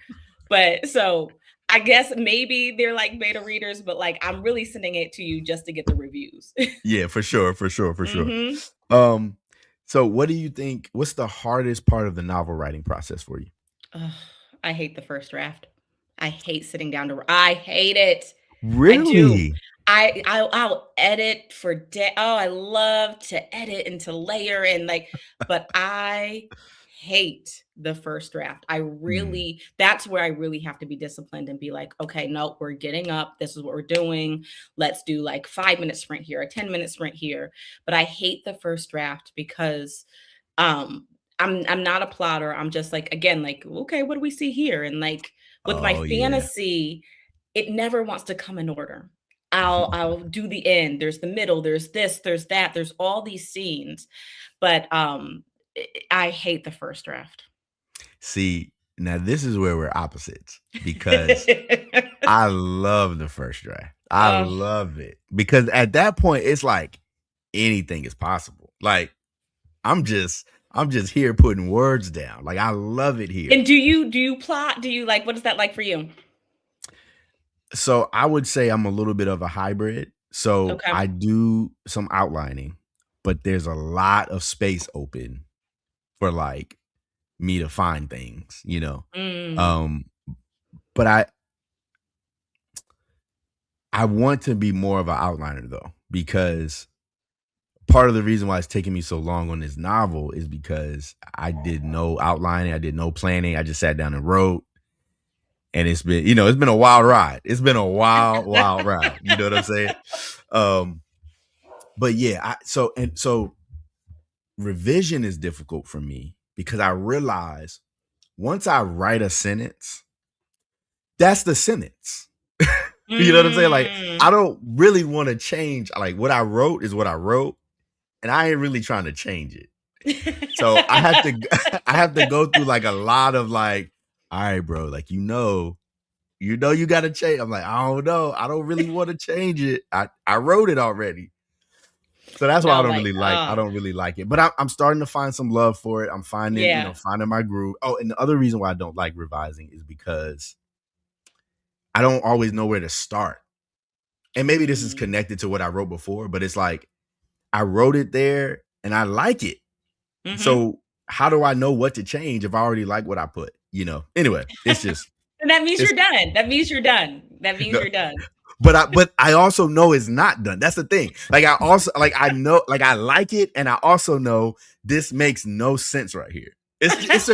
but so I guess maybe they're like beta readers, but like I'm really sending it to you just to get the reviews. Yeah, for sure, for sure, for sure. Hmm. Um, so what do you think? What's the hardest part of the novel writing process for you? Ugh, I hate the first draft. I hate sitting down to. I hate it. I do. Really? I'll edit for day. Oh, I love to edit and to layer and like, but I hate the first draft. I Mm. really, that's where I really have to be disciplined and be like, okay, no, we're getting up. This is what we're doing. Let's do like 5 minute sprint here, a 10 minute sprint here. But I hate the first draft because um I'm not a plotter. I'm just like, again, like, okay, what do we see here? And like with my Oh yeah. fantasy, it never wants to come in order. I'll do the end. There's the middle, there's this, there's that, there's all these scenes. But I hate the first draft. See, now this is where we're opposites because I love the first draft. I Oh, love it because at that point it's like anything is possible. Like I'm just here putting words down. Like I love it here. and do you plot? Do you like what is that like for you? So I would say I'm a little bit of a hybrid. So Okay. I do some outlining, but there's a lot of space open for like me to find things, you know. Mm. Um, but I want to be more of an outliner though, because part of the reason why it's taking me so long on this novel is because I did no outlining, I did no planning. I just sat down and wrote. And it's been, it's been a wild ride. It's been a wild, wild ride. You know what I'm saying? Um, but yeah, so revision is difficult for me because I realize once I write a sentence, that's the sentence. You know what I'm saying? Like, I Mm. don't really want to change. Like, what I wrote is what I wrote, and I ain't really trying to change it. So I have to, I have to go through like a lot of like, all right, bro, like you got to change. I'm like, I don't know. I don't really want to change it. I wrote it already. So that's why No, like, I don't really like it. But I'm starting to find some love for it. I'm finding, yeah. finding my groove. Oh, and the other reason why I don't like revising is because I don't always know where to start. And maybe this is Mm. connected to what I wrote before, but it's like I wrote it there and I like it. Mhm. So how do I know what to change if I already like what I put? Anyway, it's just And that means it's you're done. That means you're done. That means no, you're done. but I also know it's not done. That's the thing. Like I also like I know like I like it, and I also know this makes no sense right here. It's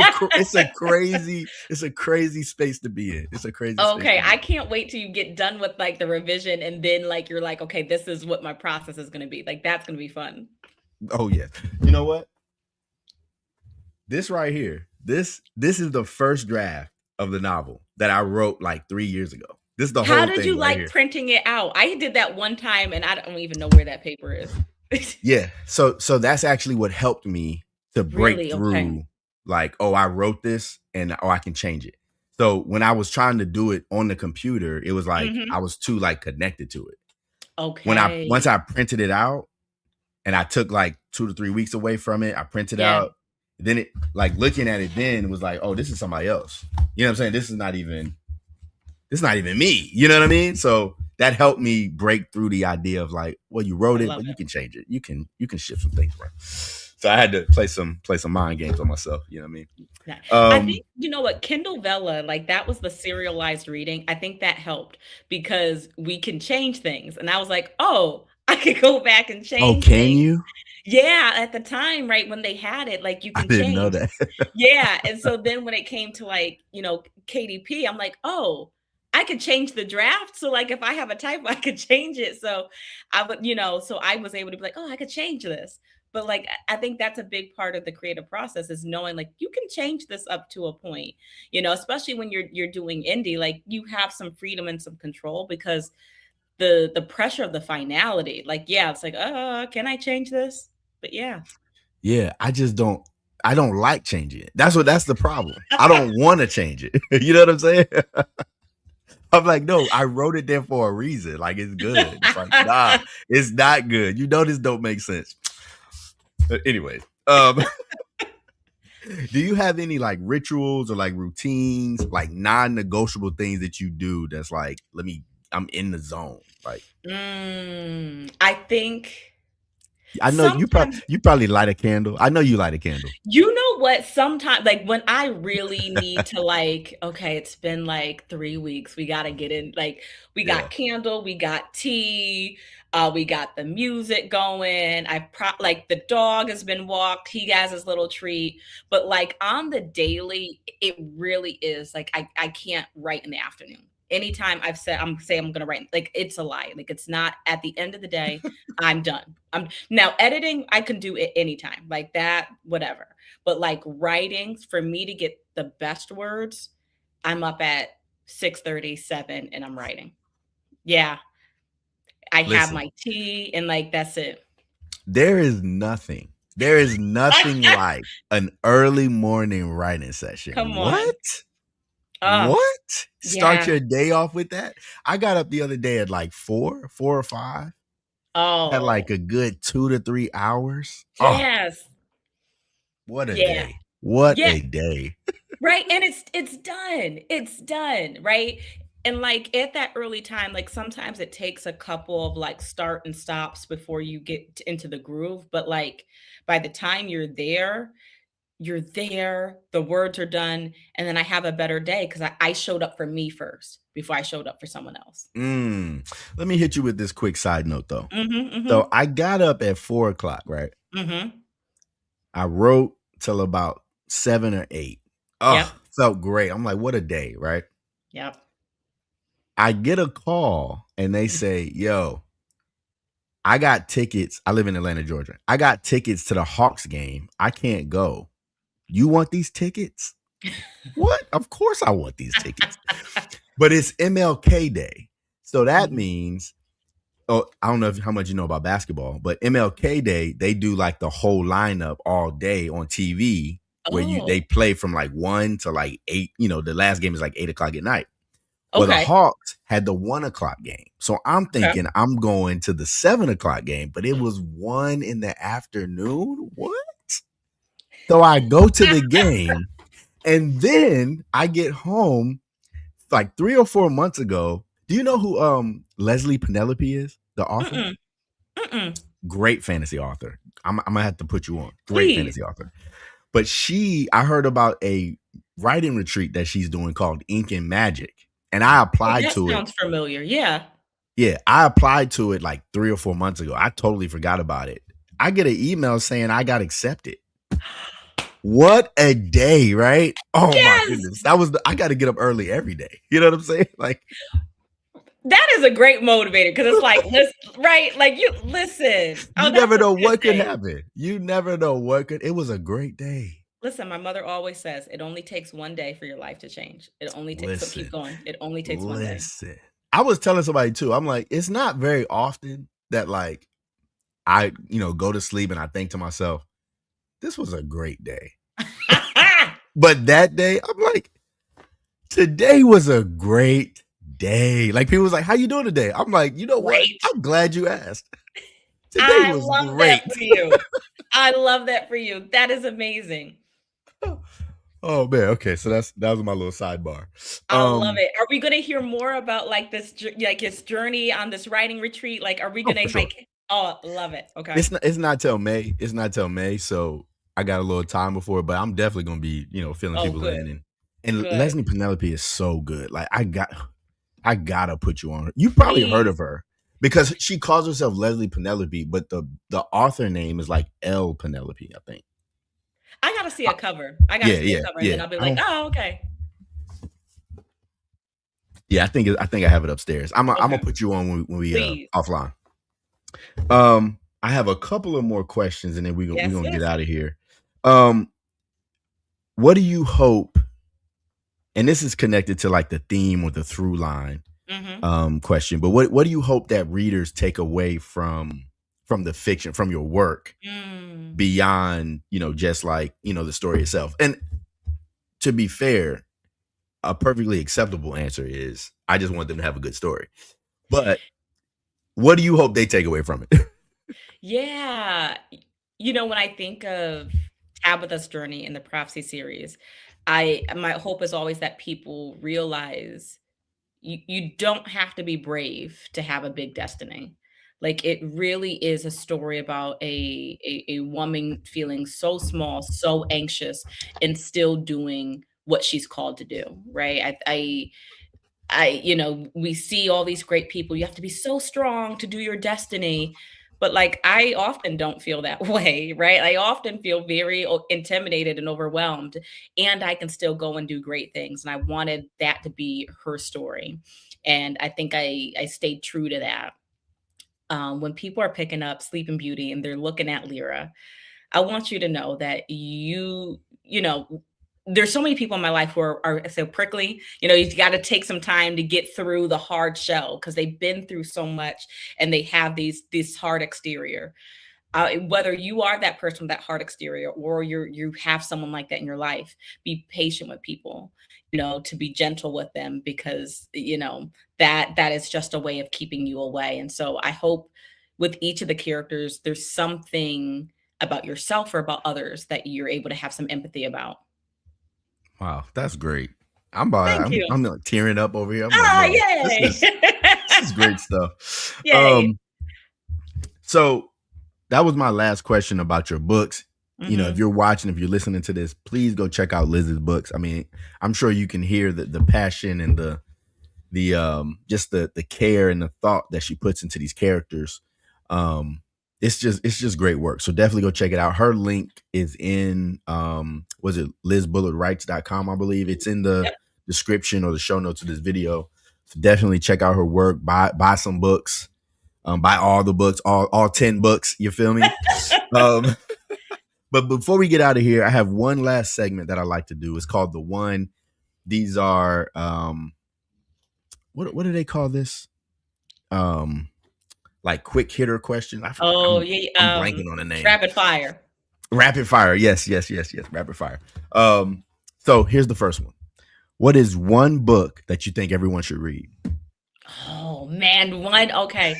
a crazy space to be in. It's a crazy space Okay, to be I in. can't wait till you get done with like the revision and then like you're like, okay, this is what my process is going to be. Like that's going to be fun. Oh yes. You know what? This right here. This is the first draft of the novel that I wrote like 3 years ago. This is the How whole did thing you right like here. printing it out? I did that one time and I don't even know where that paper is. Yeah. So that's actually what helped me to break Really? Okay. through like, oh, I wrote this and I can change it. So when I was trying to do it on the computer, it was like I Mhm. was too like connected to it. Once Okay. I printed it out and I took like 2 to 3 weeks away from it, I printed Yeah. out. Then it like looking at it then was like, oh, this is somebody else. You know what I'm saying? This is not even me. You know what I mean? So that helped me break through the idea of like, well, you I wrote it, love but you it. can change it. You can shift some things around. So I had to play some mind games on myself. You know what I mean? Yeah. I Um, think you know what, Kindle Vella, like that was the serialized reading. I think that helped because we can change things. And I was like, oh, I could go back and oh, change can things. you? Yeah, at the time, right when they had it, like you I can didn't know change. that. Yeah, and so then when it came to like, KDP, I'm like, "Oh, I could change the draft." So like if I have a typo, I could change it. So I would, so I was able to be like, "Oh, I could change this." But like I think that's a big part of the creative process is knowing like you can change this up to a point. Especially when you're doing indie, like you have some freedom and some control because the pressure of the finality, like yeah, it's like, can I change this?" But yeah. Yeah, I don't like changing it. That's the problem. I don't want to change it. You know what I'm saying? I'm like, no, I wrote it there for a reason. Like it's good. It's like, nah, it's not good. This don't make sense. Anyways, Do you have any like rituals or like routines, like non-negotiable things that you do that's like, I'm in the zone. Like I think I know sometimes you probably light a candle. I know you light a candle. you know what? Sometimes, like when I really need to, like, okay, it's been like 3 weeks. We got to get in. Like, we Yeah. got candle, we got tea, we got the music going. Like the dog has been walked. He has his little treat. But like on the daily, it really is like I can't write in the afternoon. Anytime I'm gonna write, like it's a lie. Like it's not at the end of the day. I'm done. I'm now editing. I can do it anytime, like that, whatever. But like writing, for me to get the best words, I'm up at 6:37 and I'm writing. Yeah, I have Listen, my tea and like that's it. there is nothing like an early morning writing session. Come on. What? Oh, What? Start yeah. your day off with that? I got up the other day at like 4 or 5. Had like Oh, a good 2 to 3 hours. Oh, yes. what a Yeah. day. What Yeah. a day. Right, and it's done. It's done, right? And, like, at that early time, like, sometimes it takes a couple of, like, start and stops before you get into the groove, but, like, by the time you're there, the words are done, and then I have a better day 'cause I showed up for me first before I showed up for someone else. Let me hit you with this quick side note though. Mhm, So mhm, I got up at 4 o'clock, right? mhm. I wrote till about 7 or 8. Yep, Oh, felt great. I'm like, what a day, right? yep. I get a call and they say, yo, I got tickets. I live in Atlanta, Georgia. I got tickets to the Hawks game. I can't go. You want these tickets? What? Of course I want these tickets. But it's MLK Day. So that Mhm. means, oh, I don't know how much you know about basketball, but MLK Day, they do like the whole lineup all day on TV where they Oh, play from like 1 to like 8. The last game is like 8 o'clock at night. Well, the okay, Hawks had the 1 o'clock game. So I'm okay. thinking I'm going to the 7 o'clock game, but it was 1 in the afternoon. What? So I go to the game and then I get home like 3 or 4 months ago. Do you know who Leslie Penelope is? The author? Mm-mm, mm-mm. Great fantasy author. I'm gonna have to put you on. Great Please. fantasy author. But I heard about a writing retreat that she's doing called Ink and Magic. And I Oh, applied that to it. sounds familiar. Yeah. Yeah, I applied to it like 3 or 4 months ago. I totally forgot about it. I get an email saying I got accepted. What a day, right? Oh my goodness. Yes! I got to get up early every day. You know what I'm saying? Like, That is a great motivator because it's like, right? Like, you listen. you Oh, that's never a know good what could thing. happen. You never know what could. It was a great day. Listen, my mother always says, "It only takes one day for your life to change. It only takes," so keep Listen, going. It only takes one day. listen. I was telling somebody too. I'm like, it's not very often that like I, go to sleep and I think to myself, this was a great day. But that day, I'm like, today was a great day. Like people was like, how you doing today? I'm like, you know what? Great. I'm glad you asked. Today I was love that great. for you. I love that for you. That is amazing. Oh man, okay. So that was my little sidebar. I love Um, it. Are we gonna hear more about, like, like, his journey on this writing retreat? Like, are we oh gonna, for sure. like, oh, love it. Okay. It's not till May. It's not till May. So I got a little time before, but I'm definitely gonna be, filling Oh, people good, in and good. Leslie Penelope is so good. Like I gotta put you on her. You probably heard Please. of her because she calls herself Leslie Penelope, but the author name is like L Penelope, I think. I gotta see Uh, a cover. I gotta yeah, see a yeah, cover, and then yeah. I'll be I like, don't. "Oh, okay. Yeah, I think I have it upstairs. I'm gonna Okay. put you on when we Please." offline. I have a couple of more questions, and then we Yes, gonna get yes. out of here. Um, what do you hope? And this is connected to like the theme or the through line Mhm. question. But what do you hope that readers take away from the fiction from your work Mm. beyond just like the story itself? And to be fair, a perfectly acceptable answer is I just want them to have a good story. But what do you hope they take away from it? Yeah. When I think of Tabitha's journey in the Prophecy series, my hope is always that people realize you don't have to be brave to have a big destiny. Like, it really is a story about a woman feeling so small, so anxious, and still doing what she's called to do, right? We see all these great people. You have to be so strong to do your destiny. But like, I often don't feel that way, right? I often feel very intimidated and overwhelmed, and I can still go and do great things. And I wanted that to be her story. And I think I stayed true to that. When people are picking up Sleeping Beauty and they're looking at Lyra, I want you to know that there's so many people in my life who are so prickly. You've got to take some time to get through the hard shell because they've been through so much and they have this hard exterior. Whether you are that person with that hard exterior or you have someone like that in your life, be patient with people, to be gentle with them because that is just a way of keeping you away. And so I hope with each of the characters, there's something about yourself or about others that you're able to have some empathy about. Wow, that's great. I'm Thank you. I'm like tearing up over here. I'm like, man, Yay. this is great stuff. Yay. So that was my last question about your books. If you're watching, if you're listening to this, please go check out Liz's books. I mean, I'm sure you can hear the passion and the just the care and the thought that she puts into these characters. It's just great work. So definitely go check it out. Her link is in was it lizbullardwrites.com, I believe. It's in the description or the show notes of this video. So definitely check out her work. Buy some books. Buy all the books, all 10 books. You feel me? But before we get out of here, I have one last segment that I like to do. It's called The One. These are what do they call this? Like quick hitter question. I'm blanking on the name. Rapid fire. Rapid fire. Yes. Rapid fire. So here's the first one. What is one book that you think everyone should read? Oh man, one. Okay.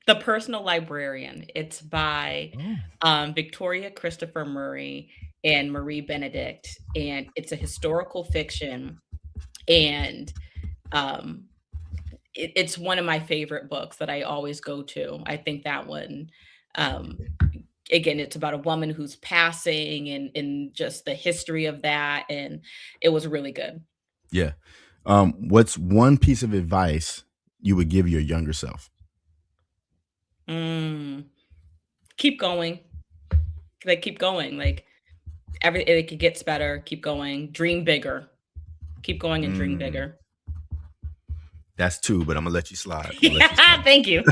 The Personal Librarian. It's by Victoria Christopher Murray and Marie Benedict, and it's a historical fiction, and it's one of my favorite books that I always go to. I think that one, again, it's about a woman who's passing and just the history of that, and it was really good. Yeah. What's one piece of advice you would give your younger self? Keep going. Keep going. It gets better. Keep going. Dream bigger. Keep going and dream bigger. That's two, but I'm gonna let you slide. Thank you.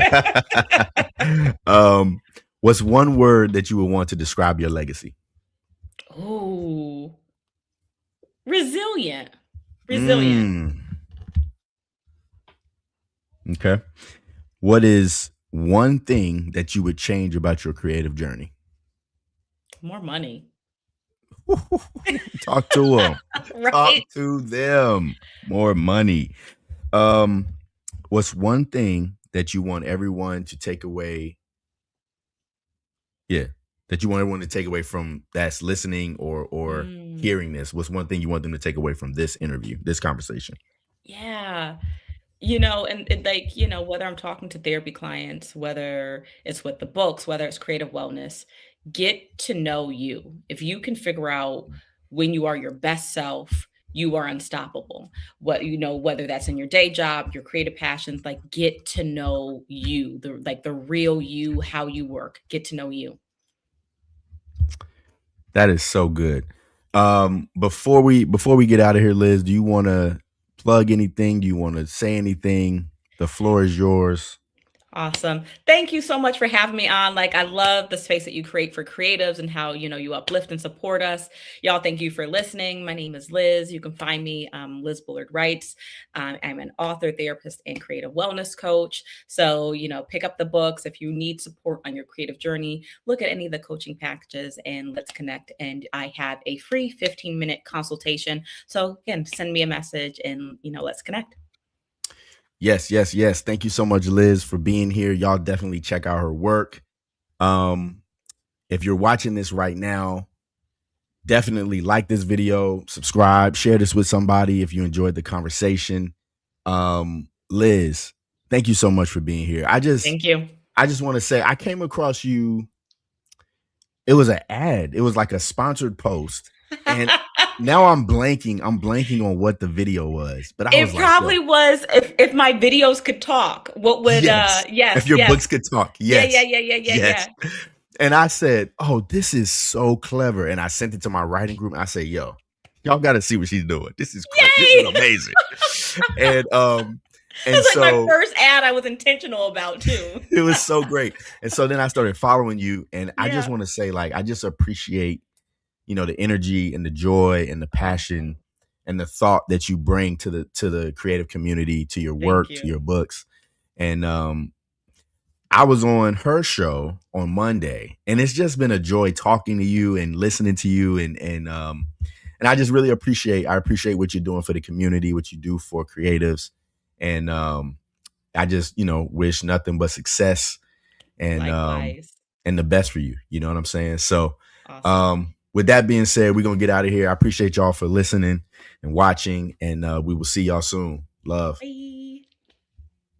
What's one word that you would want to describe your legacy? Oh, resilient. Okay. What is one thing that you would change about your creative journey? More money. Talk to them. Right? Talk to them. More money. What's one thing that you want everyone to take away? Yeah. That you want everyone to take away from that's listening or hearing this? What's one thing you want them to take away from this interview, this conversation? Yeah. Whether I'm talking to therapy clients, whether it's with the books, whether it's creative wellness, get to know you. If you can figure out when you are your best self, you are unstoppable. Whether that's in your day job, your creative passions, get to know you, the real you, how you work, get to know you. That is so good. Before we get out of here, Liz, do you want to plug anything? Do you want to say anything? The floor is yours. Awesome. Thank you so much for having me on. I love the space that you create for creatives and how, you uplift and support us. Y'all, thank you for listening. My name is Liz. You can find me, Liz Bullard Writes. I'm an author, therapist, and creative wellness coach. So, pick up the books. If you need support on your creative journey, look at any of the coaching packages and let's connect. And I have a free 15-minute consultation. So again, send me a message and, let's connect. Yes. Thank you so much, Liz, for being here. Y'all definitely check out her work. if you're watching this right now, definitely like this video, subscribe, share this with somebody if you enjoyed the conversation. Liz, thank you so much for being here. Thank you. I just want to say I came across you. It was an ad. It was like a sponsored post. And now I'm blanking on what the video was. But I was It like, probably was if my videos could talk. What would yes. yes, If your yes. books could talk. Yes. Yeah. And I said, oh, this is so clever. And I sent it to my writing group. And I said, yo, y'all got to see what she's doing. This is crazy. This is amazing. And it's like my first ad I was intentional about too. It was so great. And so then I started following you. And I just want to say, like, I just appreciate, you know, the energy and the joy and the passion and the thought that you bring to the creative community, to your work, to your books. And I was on her show on Monday, and it's just been a joy talking to you and listening to you, and I just really appreciate what you're doing for the community, what you do for creatives, and I just, you know, wish nothing but success and and the best for you. You know what I'm saying? So awesome. With that being said, we're gonna get out of here. I appreciate y'all for listening and watching, and we will see y'all soon. Love. Bye.